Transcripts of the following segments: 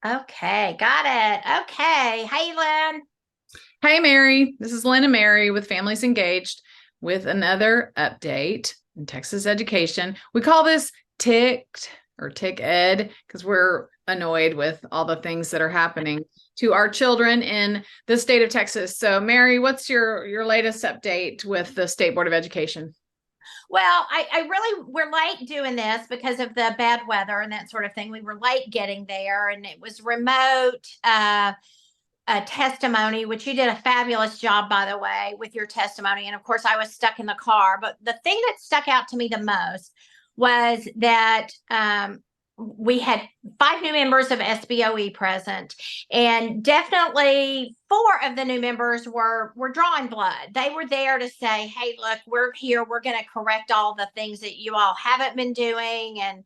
Okay, got it. Okay. Hey, Lynn. Hey, Mary. This is Lynn and Mary with Families Engaged with another update in Texas education. We call this ticked or tick ed because we're annoyed with all the things that are happening to our children in the state of Texas. So, Mary, what's your latest update with the State Board of Education? Well, I really, we're late doing this because of the bad weather and that sort of thing. We were late getting there, and it was remote testimony, which you did a fabulous job, by the way, with your testimony. And of course, I was stuck in the car. But the thing that stuck out to me the most was that we had 5 new members of SBOE present, and definitely 4 of the new members were drawing blood. They were there to say, "Hey, look, we're here. We're going to correct all the things that you all haven't been doing," and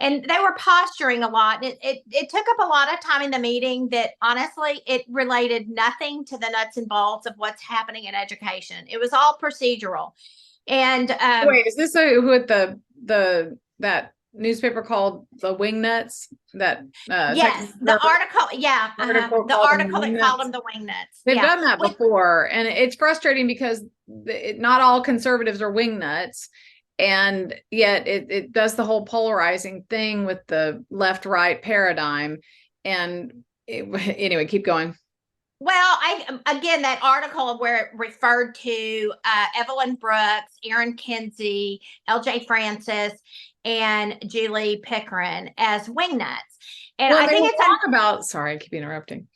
they were posturing a lot. It took up a lot of time in the meeting that honestly it related nothing to the nuts and bolts of what's happening in education. It was all procedural, and Wait, is this with the that newspaper called the Wingnuts? That Texas yes, the article, yeah, article the called them article that called Wingnuts? them the wing nuts, They've yeah. done that Well, before, and it's frustrating because not all conservatives are wingnuts, and yet it does the whole polarizing thing with the left-right paradigm. Anyway, keep going. Well, I again that article where it referred to Evelyn Brooks, Aaron Kinsey, L.J. Francis, and Julie Pickering as wingnuts, and Well, I and they think were it's wrong about, sorry, I keep interrupting.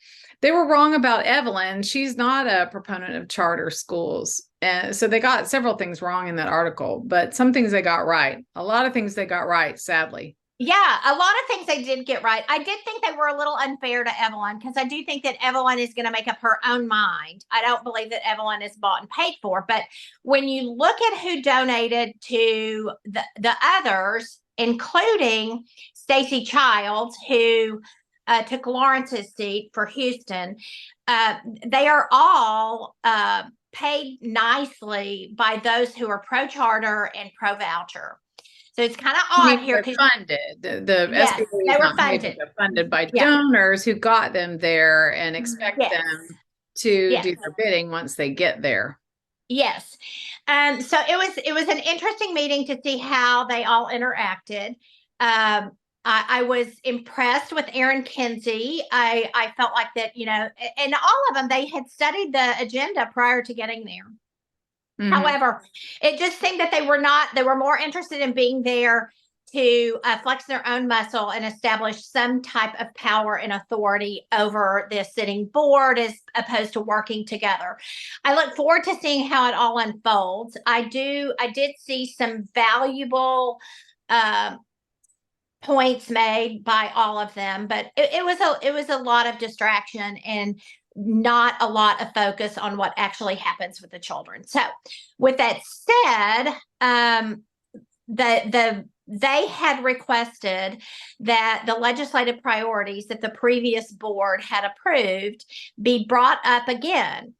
They were wrong about Evelyn. She's not a proponent of charter schools. And so they got several things wrong in that article, but some things they got right. A lot of things they got right, sadly. yeah, a lot of things they did get right. I did think they were a little unfair to Evelyn because I do think that Evelyn is going to make up her own mind. I don't believe that Evelyn is bought and paid for. But when you look at who donated to the others, including Stacey Childs, who took Lawrence's seat for Houston, uh, they are all paid nicely by those who are pro charter and pro voucher. So it's kind of I odd mean, here they're because funded. The yes, SBOE they is were not paid, but funded. they're funded by Yeah. donors who got them there and expect Yes. them to Yes. do their bidding once they get there. Yes. So it was an interesting meeting to see how they all interacted. I was impressed with Aaron Kinsey. I felt like that, and all of them, they had studied the agenda prior to getting there. Mhm. However, it just seemed that they were more interested in being there to flex their own muscle and establish some type of power and authority over this sitting board as opposed to working together. I look forward to seeing how it all unfolds. I did see some valuable uh, points made by all of them, but it was a lot of distraction and not a lot of focus on what actually happens with the children. So, with that said, they had requested that the legislative priorities that the previous board had approved be brought up again.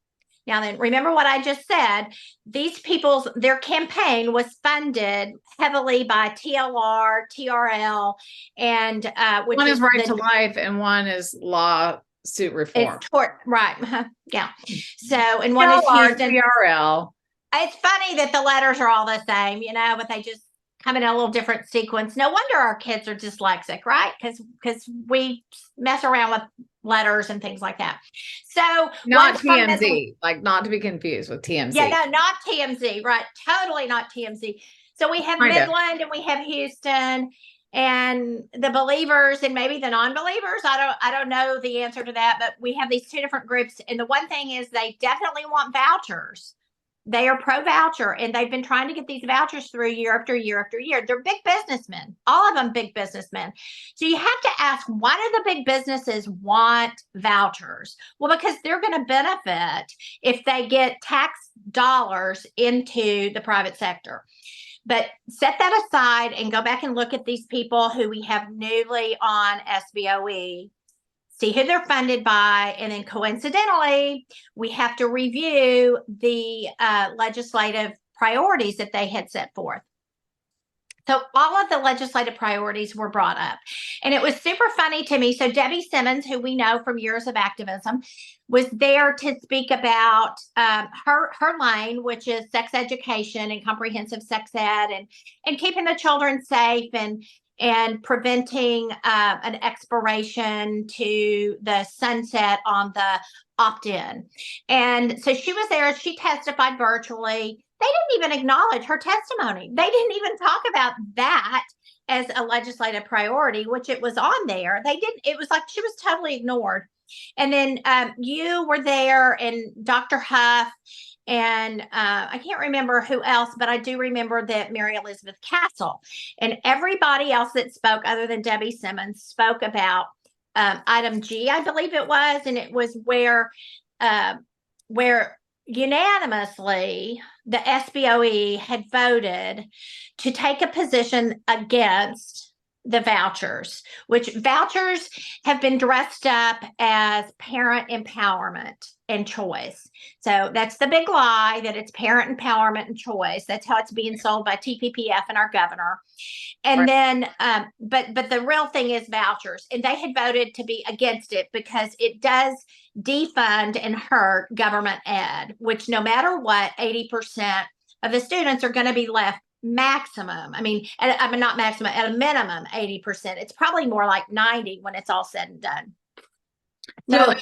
Now, then, remember what I just said. These people's their campaign was funded heavily by TLR, TRL, and which One is is right to the life, and one is lawsuit it's reform. tort right, yeah. So, and one is TLR, Houston. TRL. It's funny that the letters are all the same, but they just come in a little different sequence. No wonder our kids are dyslexic, right? Because we mess around with letters and things like that. So Not one's for TMZ, like not to be confused with yeah, TMZ. no, not TMZ, right? Totally not TMZ. So we have Kind of. Midland and we have Houston and the believers and maybe the non-believers. I don't know the answer to that, but we have these 2 different groups. And the one thing is they definitely want vouchers. They are pro voucher and they've been trying to get these vouchers through year after year after year. They're big businessmen, all of them big businessmen. So you have to ask, why do the big businesses want vouchers? Well, because they're going to benefit if they get tax dollars into the private sector. But set that aside and go back and look at these people who we have newly on SBOE, see who they're funded by, and then coincidentally, we have to review the legislative priorities that they had set forth. So all of the legislative priorities were brought up. And it was super funny to me. So Debbie Simmons, who we know from years of activism, was there to speak about her lane, which is sex education and comprehensive sex ed, and keeping the children safe and preventing an expiration to the sunset on the opt-in. And so she was there. She testified virtually. They didn't even acknowledge her testimony. They didn't even talk about that as a legislative priority, which it was on there. They didn't. It was like she was totally ignored. And then you were there, and Dr. Huff, and I can't remember who else, but I do remember that Mary Elizabeth Castle and everybody else that spoke, other than Debbie Simmons, spoke about item G, I believe it was, and it was where unanimously the SBOE had voted to take a position against the vouchers, which vouchers have been dressed up as parent empowerment and choice. So that's the big lie, that it's parent empowerment and choice. That's how it's being sold by TPPF and our governor. And then, but the real thing is vouchers, and they had voted to be against it because it does defund and hurt government ed, which no matter what, 80% of the students are going to be left maximum. I mean, not maximum, at a minimum, 80%. It's probably more like 90 when it's all said and done. So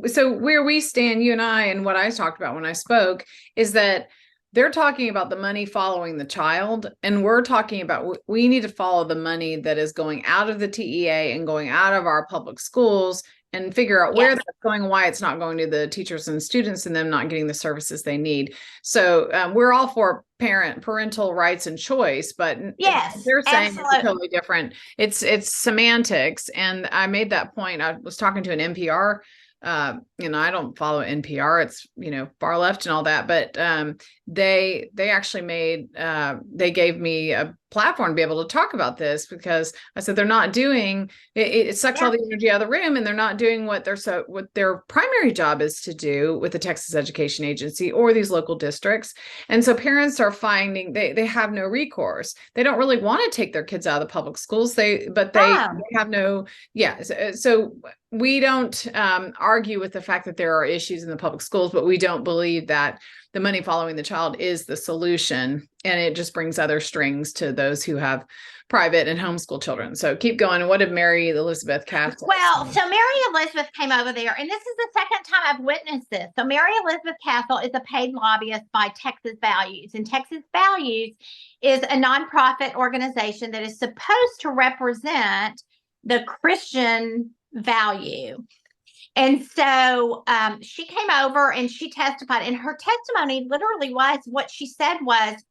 so where we stand, you and I, and what I talked about when I spoke, is that they're talking about the money following the child, and we're talking about we need to follow the money that is going out of the TEA and going out of our public schools, and figure out where that's going, why it's not going to the teachers and students and them not getting the services they need. So we're all for parental rights and choice, but they're saying it's totally different. It's semantics. And I made that point. I was talking to an NPR, I don't follow NPR. It's, far left and all that, but they actually they gave me a platform to be able to talk about this, because I said they're not doing it sucks all the energy out of the room, and they're not doing what their primary job is to do with the Texas Education Agency or these local districts. And so parents are finding they have no recourse. They don't really want to take their kids out of the public schools. They have no so we don't argue with the fact that there are issues in the public schools, but we don't believe that the money following the child is the solution, and it just brings other strings to those who have private and homeschool children. So keep going. What did Mary Elizabeth Castle? Well, so Mary Elizabeth came over there, and this is the second time I've witnessed this. So Mary Elizabeth Castle is a paid lobbyist by Texas Values, and Texas Values is a nonprofit organization that is supposed to represent the Christian value. And so she came over and she testified, and her testimony literally was, what she said was,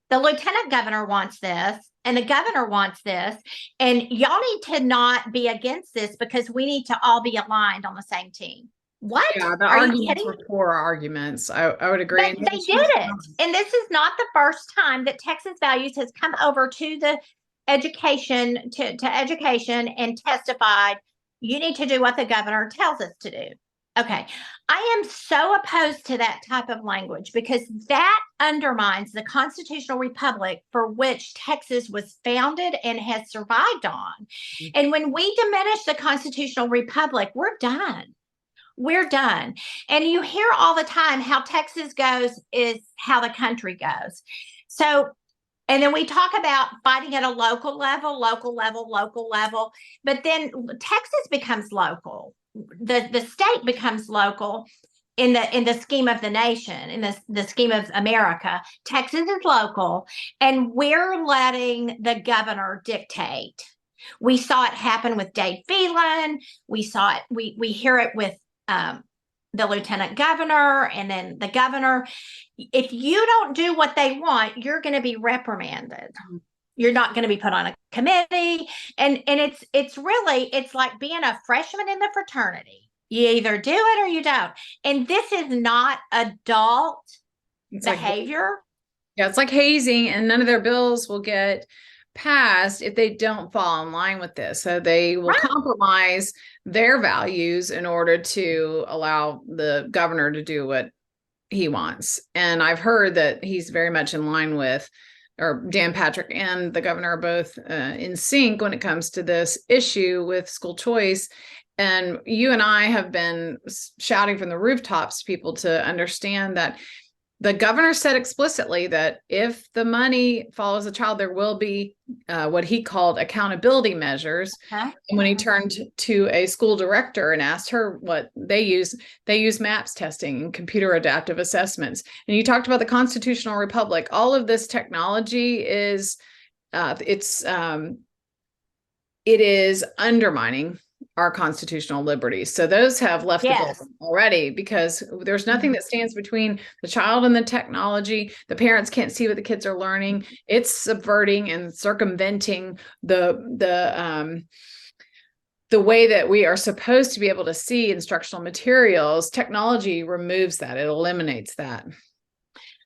the lieutenant governor wants this, and the governor wants this, and y'all need to not be against this because we need to all be aligned on the same team. What? Yeah, the arguments were poor arguments. I would agree. But they did it. And this is not the first time that Texas Values has come over to the education, to education, and testified, you need to do what the governor tells us to do. Okay. I am so opposed to that type of language, because that undermines the constitutional republic for which Texas was founded and has survived on. Mm-hmm. And when we diminish the constitutional republic, we're done. We're done. And you hear all the time how Texas goes is how the country goes. So, and then we talk about fighting at a local level, but then Texas becomes local. The state becomes local in the scheme of the nation, in the scheme of America. Texas is local, and we're letting the governor dictate. We saw it happen with Dave Phelan. We saw it. We hear it with the lieutenant governor, and then the governor. If you don't do what they want, you're going to be reprimanded. You're not going to be put on a committee. And it's like being a freshman in the fraternity. You either do it or you don't. And this is not adult behavior. It's like hazing, and none of their bills will get passed if they don't fall in line with this. So they will compromise their values in order to allow the governor to do what he wants. And I've heard that he's very much in line with or Dan Patrick and the governor are both in sync when it comes to this issue with school choice. And you and I have been shouting from the rooftops to people to understand that the governor said explicitly that if the money follows the child, there will be what he called accountability measures. Huh? And when he turned to a school director and asked her what they use MAPS testing and computer adaptive assessments. And you talked about the constitutional republic. All of this technology is it is undermining our constitutional liberties. So those have left the building already, because there's nothing that stands between the child and the technology. The parents can't see what the kids are learning. It's subverting and circumventing the way that we are supposed to be able to see instructional materials. Technology removes that. It eliminates that.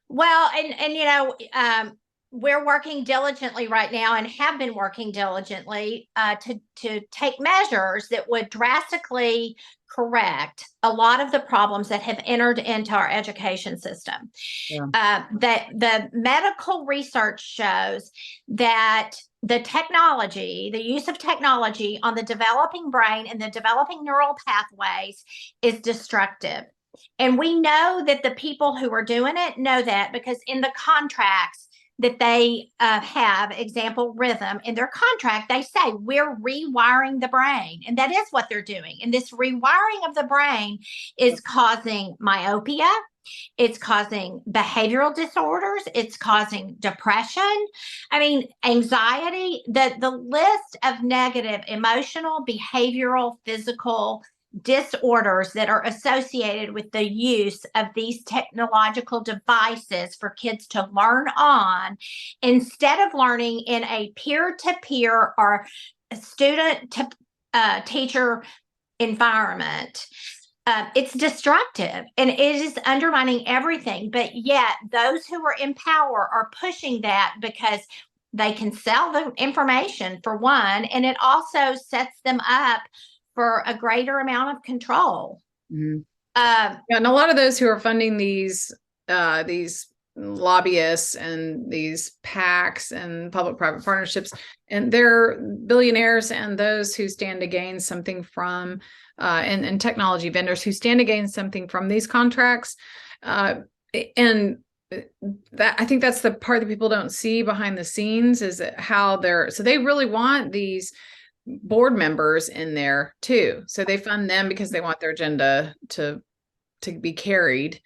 Well, and we're working diligently right now, and have been working diligently to take measures that would drastically correct a lot of the problems that have entered into our education system. Yeah. That the medical research shows that the use of technology on the developing brain and the developing neural pathways is destructive. And we know that the people who are doing it know that, because in the contracts that they have, example, Rhythm, in their contract, they say we're rewiring the brain. And that is what they're doing. And this rewiring of the brain is causing myopia. It's causing behavioral disorders. It's causing depression. I mean, anxiety. The list of negative emotional, behavioral, physical disorders that are associated with the use of these technological devices for kids to learn on, instead of learning in a peer-to-peer or student to teacher environment. It's destructive, and it is undermining everything. But yet those who are in power are pushing that because they can sell the information, for one, and it also sets them up for a greater amount of control. Mm-hmm. And a lot of those who are funding these lobbyists and these PACs and public-private partnerships, and they're billionaires, and those who stand to gain something from and technology vendors who stand to gain something from these contracts. And that, I think that's the part that people don't see behind the scenes, is how so they really want these board members in there too. So they fund them because they want their agenda to be carried.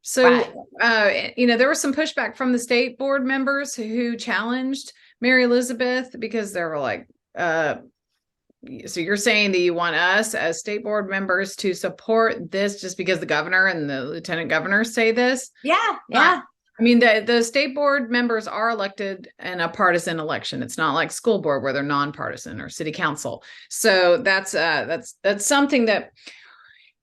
So, right. There was some pushback from the state board members who challenged Mary Elizabeth, because they were like, so you're saying that you want us as state board members to support this just because the governor and the lieutenant governor say this? Yeah. I mean, the state board members are elected in a partisan election. It's not like school board where they're nonpartisan, or city council. So that's something that,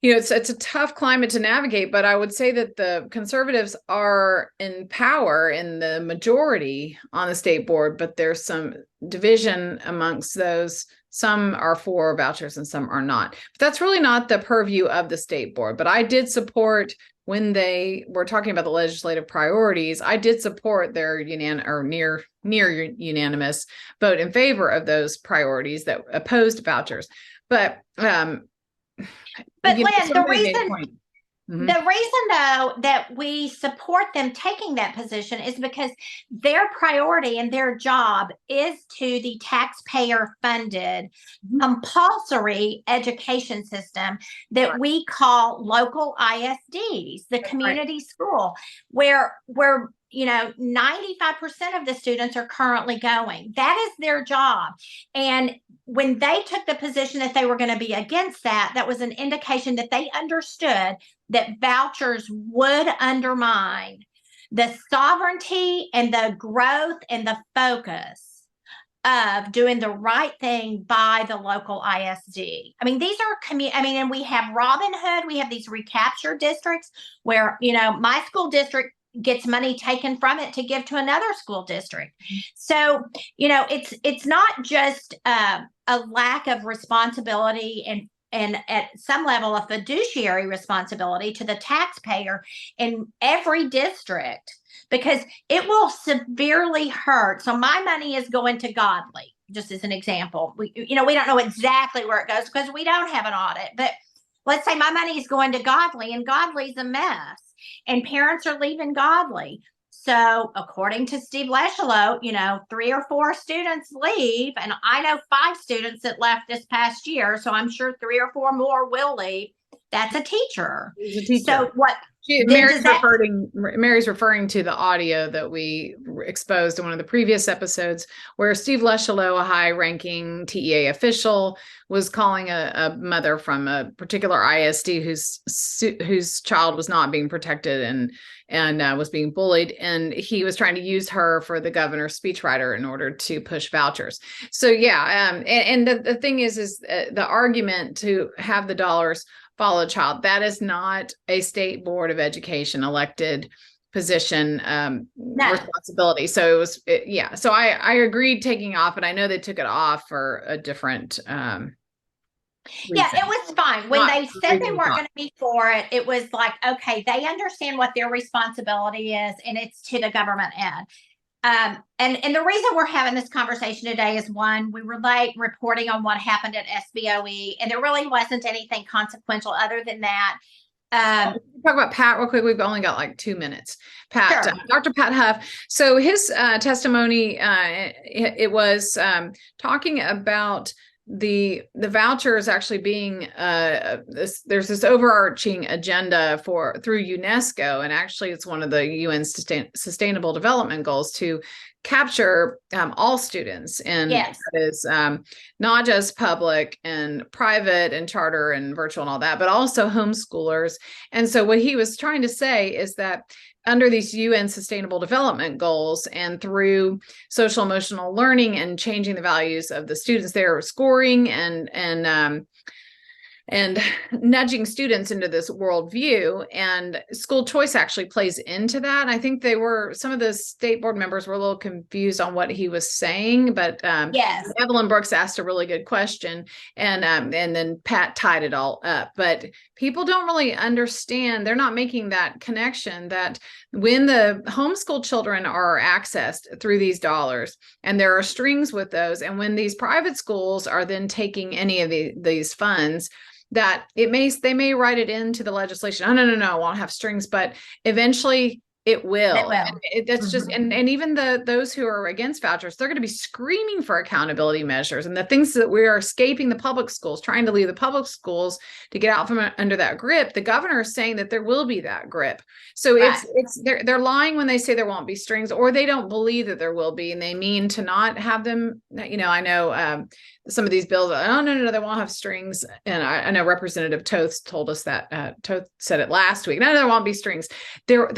it's a tough climate to navigate. But I would say that the conservatives are in power in the majority on the state board, but there's some division amongst those. Some are for vouchers and some are not. But that's really not the purview of the state board. But I did support, when they were talking about the legislative priorities, I did support their near unanimous vote in favor of those priorities that opposed vouchers. But Lynn, the reason though that we support them taking that position is because their priority and their job is to the taxpayer funded compulsory education system that we call local ISDs, the community school, where 95% of the students are currently going. That is their job. And when they took the position that they were going to be against that, that was an indication that they understood that vouchers would undermine the sovereignty and the growth and the focus of doing the right thing by the local ISD. I mean, these are and we have Robin Hood, we have these recapture districts where, my school district gets money taken from it to give to another school district. So, it's not just a lack of responsibility and at some level a fiduciary responsibility to the taxpayer in every district because it will severely hurt. So my money is going to Godly, just as an example. We don't know exactly where it goes because we don't have an audit, but let's say my money is going to Godly, and Godly's a mess, and parents are leaving Godly. So according to Steve Leschelow, 3 or 4 students leave, and I know 5 students that left this past year. So I'm sure 3 or 4 more will leave. That's a teacher. He's a teacher. So what? Mary's referring to the audio that we exposed in one of the previous episodes where Steve Leschelow, a high-ranking TEA official, was calling a mother from a particular ISD whose child was not being protected and was being bullied, and he was trying to use her for the governor's speechwriter in order to push vouchers. So and the thing is the argument to have the dollars follow a child, that is not a state board of education elected position responsibility. So it was so I agreed taking off, but I know they took it off for a different reason. It was fine when they said they weren't going to be for it. It was like, okay, they understand what their responsibility is, and it's to the government ed. And the reason we're having this conversation today is, one, we were late reporting on what happened at SBOE, and there really wasn't anything consequential other than that. Talk about Pat real quick. We've only got like 2 minutes. Pat, sure. Dr. Pat Huff. So his testimony, it was talking about the vouchers actually being there's this overarching agenda through UNESCO, and actually it's one of the UN Sustainable Development Goals to capture all students, and yes. That is not just public and private and charter and virtual and all that, but also homeschoolers. And so what he was trying to say is that under these UN Sustainable Development Goals and through social emotional learning and changing the values of the students, they're scoring and nudging students into this worldview, and school choice actually plays into that. I think some of the state board members were a little confused on what he was saying, but yes. Evelyn Brooks asked a really good question, and then Pat tied it all up. But people don't really understand, they're not making that connection that when the homeschool children are accessed through these dollars, and there are strings with those, and when these private schools are then taking any of these funds, that they may write it into the legislation. Oh, no, I won't have strings, but eventually it will. That's just, and even those who are against vouchers, they're going to be screaming for accountability measures, and the things that we are escaping the public schools, trying to leave the public schools to get out from under that grip. The governor is saying that there will be that grip. So right. they're lying when they say there won't be strings, or they don't believe that there will be, and they mean to not have them. I know some of these bills, oh, no, they won't have strings. And I know Representative Toth told us that. Toth said it last week. No, there won't be strings. There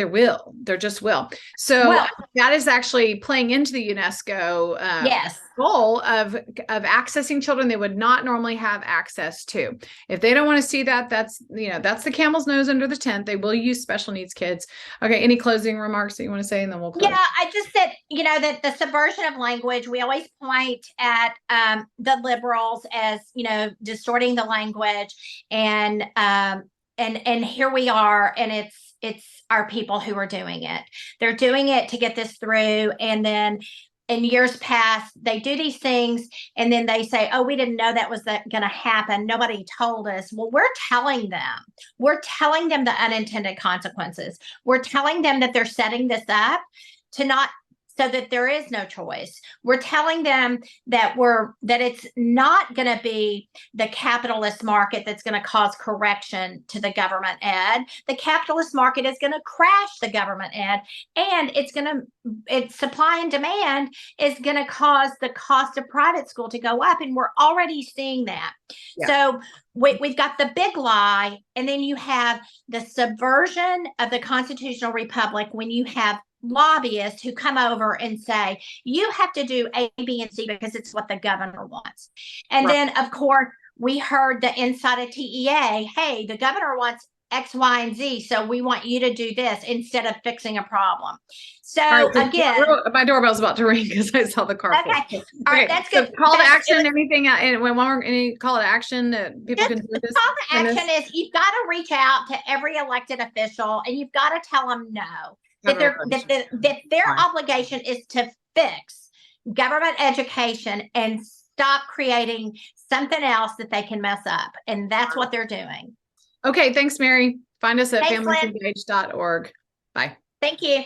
will. There just will. So that is actually playing into the UNESCO yes. goal of accessing children they would not normally have access to. If they don't want to see that, that's the camel's nose under the tent. They will use special needs kids. Okay. Any closing remarks that you want to say, and then we'll close? Yeah, I just said, that the subversion of language, we always point at the liberals as, distorting the language, and here we are, and it's our people who are doing it. They're doing it to get this through, and then in years past, they do these things, and then they say, oh, we didn't know that was going to happen. Nobody told us. Well, we're telling them. We're telling them the unintended consequences. We're telling them that they're setting this up so that there is no choice. We're telling them that it's not going to be the capitalist market that's going to cause correction to the government ed. The capitalist market is going to crash the government ed, and it's supply and demand is going to cause the cost of private school to go up, and we're already seeing that. Yeah. So we've got the big lie, and then you have the subversion of the constitutional republic when you have lobbyists who come over and say, you have to do A, B, and C because it's what the governor wants. And then, of course, we heard the inside of TEA, hey, the governor wants X, Y, and Z, so we want you to do this instead of fixing a problem. So again, my doorbell's about to ring because I saw the car. Okay, all right, that's good. So call to action. Anything? And any call to action that people can do this? Call to action is you've got to reach out to every elected official, and you've got to tell them no. that their obligation is to fix government education and stop creating something else that they can mess up. And that's what they're doing. Okay. Thanks, Mary. Find us at Thanks, Lynn. familiesengaged.org. Bye. Thank you.